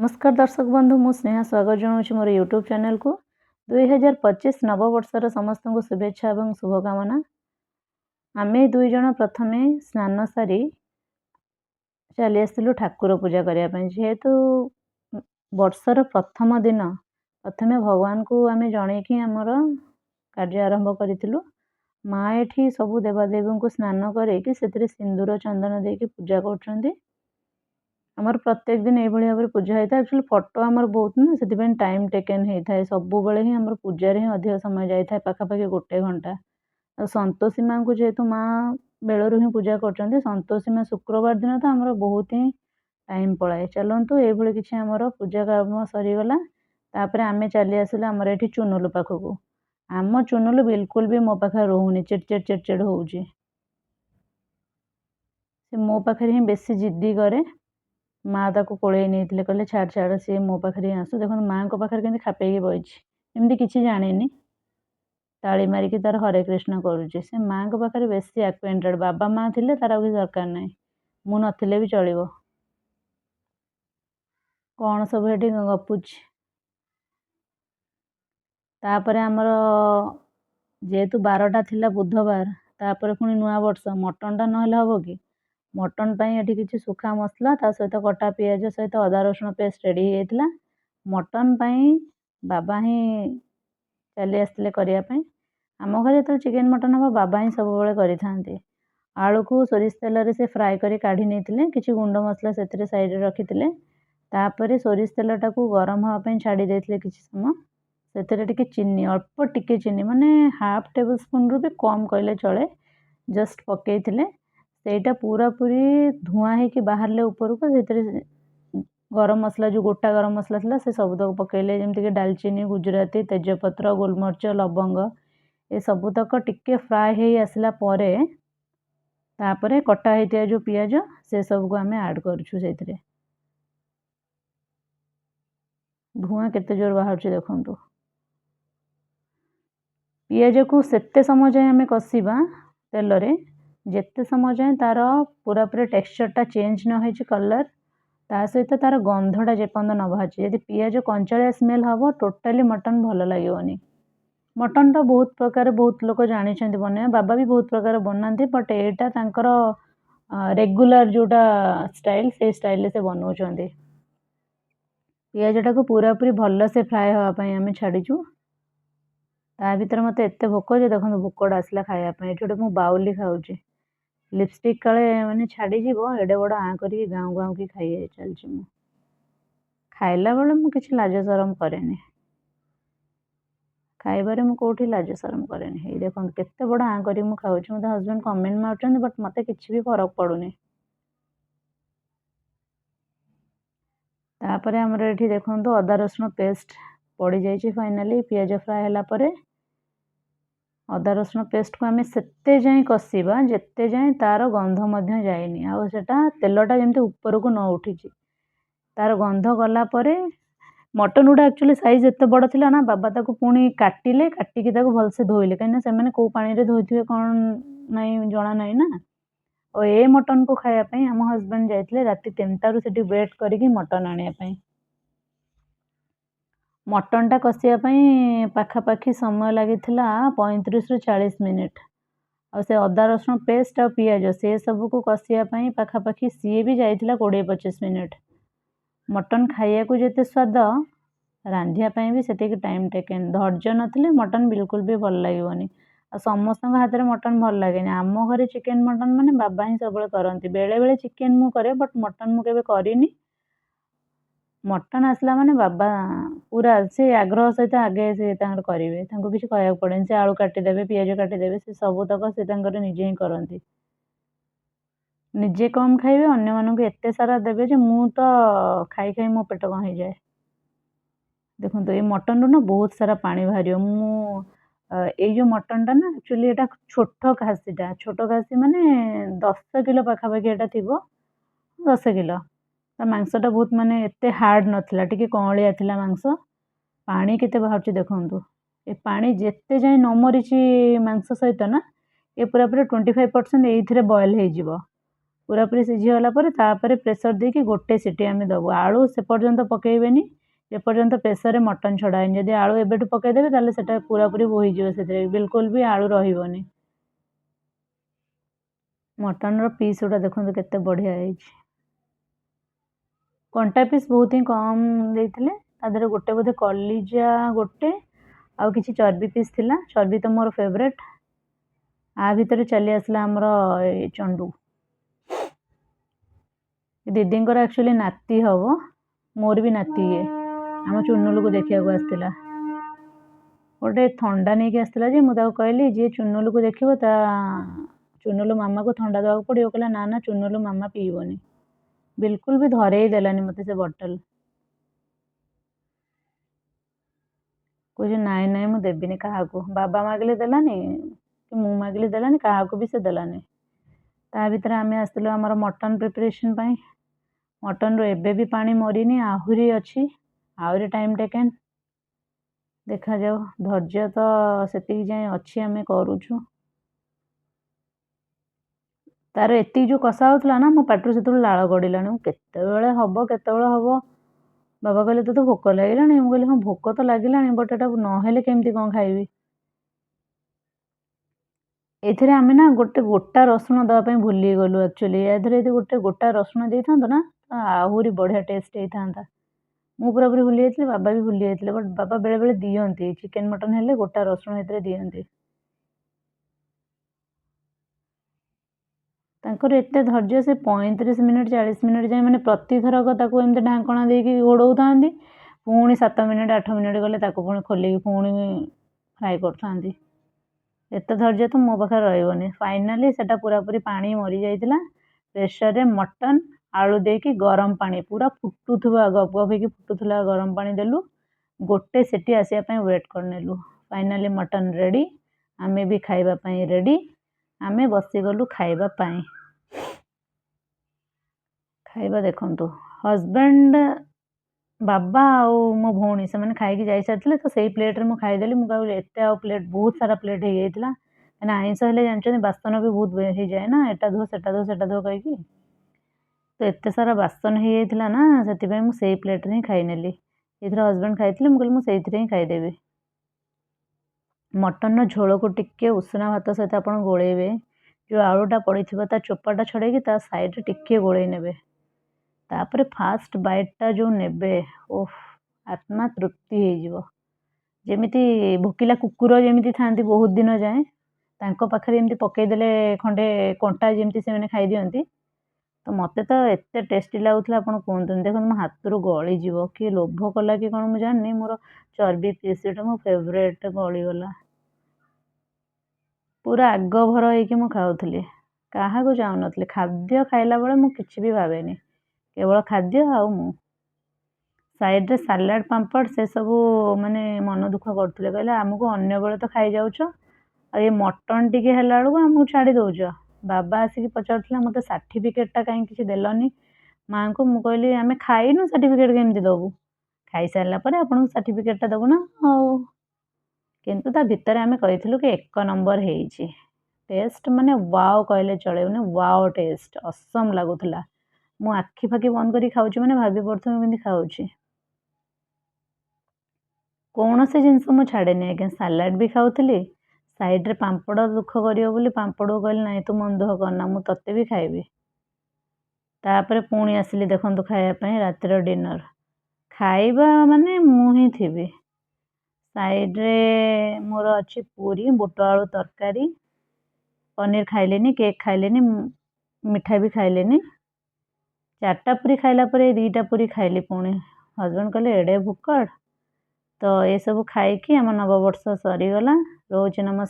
नमस्कार दर्शक बंधु मु स्नेहा स्वागत जनाऊँ मोर यूट्यूब चैनल को 2025 नववर्षर समस्त को शुभेच्छा और शुभकामना। आमे दुई जन प्रथम स्नान सारी चली आसलु ठाकुर पूजा करने जेहेतु वर्षर प्रथम दिन प्रथम भगवान को आमे जन कि आमर कार्य आरंभ करूँ। माँ एठी सबु देवादेवी को स्नान करके सिंदूर चंदन देकी पूजा कर आमर प्रत्येक दिन ये भाव पूजा होता है। एक्चुअली फोटो आमर बहुत ना से टाइम टेकन होता है सब बेले ही आमर पूजार ही अधिक समय जाए पाखापाखि 1 घंटा। संतोषी माँ को जेहेतु माँ बेलू ही पूजा कर संतोषी माँ शुक्रवार दिन तो आमर बहुत ही टाइम पलाए। चलतु ये किसी आमर पूजा काम सरीगला तापर आम चली आसलु आमर ये चुनुलु पाखक। आम चुनुलु बिल्कुल भी मो पाखे रोनी चिड़चिड़ चिड़चिड़ हो मो पाखे ही बेसी जिद्दी करे। माँ ताको कोड़े नहीं कहले छाड़ छाड़ सी मो पाखे आसू देखो माँ को पाखे के खापेगी बही एमती किसी जानी ताली मारिकी तार हरे कृष्ण करुचे से माँ को पाखे बेसी एक्वेंटेड। बाबा माँ थे तार किसी दरकार ना मु नथिले भी चलो कौन सब ये गपुच। तापर आमर जेहेतु 12टा थिला बुधवार तापर पुणी नुआ वर्ष मटनटा नहले हम कि मटन ये किसी सुखा मसला ता सहित कटा पियाज सहित अदा रसुण पेस्ट रेडी होता। मटन बाबा ही चली आसते करने आम घर तो चिकेन मटन हम बाबा ही सब करें। आलू को सोरिष तेल से फ्राए कर काढ़ी नहीं किसी गुंड मसला से साइड रखी तापर सोरिष तेलटा को गरम हाँपाई छाड़ी देते किसी समय से चीनी अल्प टिके चीनी माने हाफ टेबल स्पून रू भी कम कहले चले जस्ट पकई सेटा पूरा पूरी धुआं है बाहर ऊपर को गरम मसला जो गोटा गरम मसला था से सबुतक पकईले जमीक डालचीनी गुजराती तेजपत्र गोलमरीच लवंग ये सबुतक टिके फ्राए हो आसला तापर कटा होता जो पियाज से सब को आम ऐड करुँ से धुआं केते जोर बाहर देखु। पियाज को सेते समय जाए आम कषा तेल रे जेते समय जाए तार पूरा पूरा टेक्सचरटा चेंज न हो कलर ता सहित तार गंधटा जेपर्यंत न बाहर यदि पियाज कंचालिया स्मेल हम टोटाली मटन भल लगे। मटन तो बहुत प्रकार बहुत लोग जानी बना बाबा भी बहुत प्रकार बनाते बट यहाँ रेगुलर जोटा स्टाइल से स्टाइल से बनाऊँ। पियाजटा को पूरा पूरी भल से फ्राए हाँपाई आम छाड़ीचु ता भर मत एत भोक जो देखो भोकटा आसला खायापी ये गोटे बाउली खाऊे लिपस्टिक काले मैंने छाड़ीज एडे बड़ आँ कर गाँव गाँव की खाई चलती खाइला बेले मुझे लाज सरम कैनि खाइबारे मु कौटी लाज सरम कैनि देखो केते बड़ आँ कर खाऊँ मत हजबैंड कमेंट मार्च बट मत किसी भी फरक पड़ूनी। तापर आमर ये देखो अदा रसुण पेस्ट पड़ जाए फाइनाली पियाज फ्राए है अदा रसुण पेस्ट को आम से जाए कषा जिते जाए तार गंध जाए आटा तेलटा जमी ऊपर को न उठी तार गंध गलापर मटन गुड़ा एक्चुअली साइज एत बड़ थी ना बाबा ताको पुणी काटिले काटिकी भलसे धोइले कहीं से कौ पानी धोते कौन नाई जना नाई ना और ये मटन को खायापी आम हजबैंड जाते राति 3टारू से वेट करके मटन आने मटनटा कषापी पाखापाखि समय लगी 35 ରୁ 40 मिनिट और से अदा रसुण पेस्ट और पियाज से सब को कषापी पाखापाखि सी भी जाइए 20-25 मिनिट। मटन खाया को जिते स्वाद रांधियापी भी से टाइम टेकन धैर्य नथिले मटन बिल्कुल भी भल लगे समस्त हाथ में मटन भल लगे। आम घर चिकेन मटन माने बाबा ही सब करती बेले बेले चिकेन मु करे बट मटन मु केबे करिनी। मटन आसला माने बाबा पूरा से आग्रह सहित आगे से करेंगे किसी कहना पड़े से आलू काटिदेवे पियाज काटिदेवे से सबुतक से निजे ही करती निजे कम खाइबे अन्य मानक एते सारा देवे जे मु तो खाई खाई मो पेट कहीं जाए। देखो तो ये मटन रू ना बहुत सारा पानी बाहर मु ये जो मटनटा ना एक्चुअली ये छोट खासीटा छोट खासी माने 10 किलो पाखापाखि एटा थी 10 किलो मांसटा बहुत माने एते हार्ड नथिला टिके कौलिया थिला मांस पानी केते बाहर देखु ए पानी जेते जाए न मरीची मांस सहित ना ये पूरा पूरा 25% ये बॉयल हो पूरापूरी सिझीगला तापर प्रेसर देकी गोटे सीटी आम देवु आलू से पर्यंत पकईबेनी जेपर्यंत प्रेसर रे मटन छड़ा जदि आलू एबेठू पकईदेवे ताले सेटा पूरापूरी बोहीजिव से बिल्कुल भी आलू रही मटन रो पीस गुड़ा देखो केते बढ़िया है। कंटा पीस बहुत ही कम देते तादर गोटे बोधे कलिजा गोटे आउ किसी चर्बी पीस थिला चर्बी तो मोर फेवरेट आ भितर चली आसला आमर चंडू दीदी एक्चुअली नाती हम मोर भी नाती ये आम चुनुलू को देखा आसला गोटे थंडा नहीं कि आसला जे मुझे कहली जी चुनुलू को देखो चुनुलू मामा को थंडा देवा पड़ो कहला ना ना चुनुलू मामा पीबनी बिल्कुल भी धरे ही देलानी मत से बटल कहे नाई नाई मुझे देवीनि क्या बाबा मागिले देलानी कि मु मागिले देलानी क्या भी से देलानी ता भीतर आम आसलु आमर मटन प्रिपरेशन पाई मटन रो एबे भी पानी मरीनी आहुरी अच्छी आहुरी टाइम टेकेन देखा जाओ धैर्य तो सेतिक जाए अच्छी आम करूछु तार एति जो कषा होता ना मो पाटर से लाल गड़ला केतबेले हम केतबेले हम बाबा कहले तो भोक लगे मुझे कहली हाँ भोक तो लगे बट एटा नहेले केमती कौन खाइबी एथिरे आमे ना गोटे गोटा रसुण दवाई भूली गलु एक्चुअली एथिरे गोटे गोटा रसुण दे था ना आहुरी बढ़िया टेस्ट होता मु पूरा पूरी भूली जाइए बाबा भी भूली जाइए बट बाबा बेले बेले दियंती चिकेन मटन हेले गोटा रसुण एथिरे दियंती तांकर एते धैर्य से 35 मिनिट 40 मिनिट जाए मैंने प्रति थरक ताको एमती ढांकणा देकी घोड़ौ था पुणी 7 मिनिट 8 मिनिट गले ताको पुणी खोलिकी पुणी फ्राए करथांती एते धैर्य तो मो पाखे रही फाइनाली सेटा पूरा पूरी पानी मरी जाइतिला प्रेशर रे मटन आलू देकी गरम पानी पूरा फुटुथुवा गप गप होइकी फुटुथुला गरम पानी देलु गोटे सीटी आसिया पई वेट करनेलु फाइनाली मटन रेडी आमे भी खाइबा पई रेडी आमे बसी गलु खाइबा पई खाइबा देखंतु हस्बैंड बाबा आउ मो भौणी से मैंने खाई जाई सारथिले तो सही प्लेट रे मु खाइदेली मु कहली एते आ प्लेट बहुत सारा प्लेट हो जाइतिला मैंने आइंस हेले जानछन बासन भी बहुत हो जाए ना एटा धो सेटा धो सेटा धो कहिकी तो एते सारा बासन हो जाइतिला ना सेति पई मु सही प्लेट रे खाई नेली इधर हस्बैंड खाइतिले मु कहली मु सेइथिरे ही खाइदेबी मटन झोल को टिके उषुना भात सहित आप गोलेबे जो आलूटा पड़ी ता चोपाटा छड़ेकी ता साइड रे टिके गोले नेबे तापर फास्ट बाइटा जो नेबे ओफ आत्मा तृप्ति हो जेमिति भोकिला कुकुर जेमिति थांती बहुत दिन जाए तांको पाखरे एमती पकईदेले खंडे कंटा जेमती से मैंने खाई दियंती तो मते तो एते टेस्टी लागुला आप कहते देखो मो हाथ रू गली जीव कि लोभ कला कि कौन मुझे जानी मोर चर्बी पीस मो फेवरेट गलीगला पूरा आग भर हो खाऊली क्या चाहून खाद्य खाइला बेले मु किछि भी भावेनी केवल खाद्य आउ मु साइड रे सालाड पांपड़ से सब माने मन दुख करते कहले आमको अन्य बेले तो खाई जाऊच ये मटन टिके है आमको छाड़ी दौच बाबा आसिक पचार मत सर्टिफिकेटा कहीं किसी देलनी माँ को मुझे कहली आम खाइनु सर्टिफिकेट केमती दबू खाई सारापर आपन सर्टिफिकेटा दबू ना किंतु ता भितर आम कही कि 1 नंबर है टेस्ट माने वाओ कहले चले वाओ टेस्ट असम लगुला मु आखि फाखि बंद करी खाऊची माने भाभी पड़थुम केमती खाऊची कौन से जिनस मु छाड़ेनी आज्ञा सालाड भी खाऊली साइड रे पांपड़ दुख करियो बोली पांपड़ कहली नहीं तू मन दुख करना मु तते भी खाइबी तापर पुणी आसिली देखंतु खाइबा रातिर डिनर खाइबा माने मु ही थी साइड रे मोर अच्छी पूरी बुट आलू तरकारी पनीर खाइलेनी केक खाइलेनी मिठा भी खाइलेनी 4टा पूरी खाइला परे 2टा पूरी खाइली पुणी हस्बैंड कहले एडे भूकड़ तो ये सब खाई आम नववर्ष सरीगला रोज नमस्कार।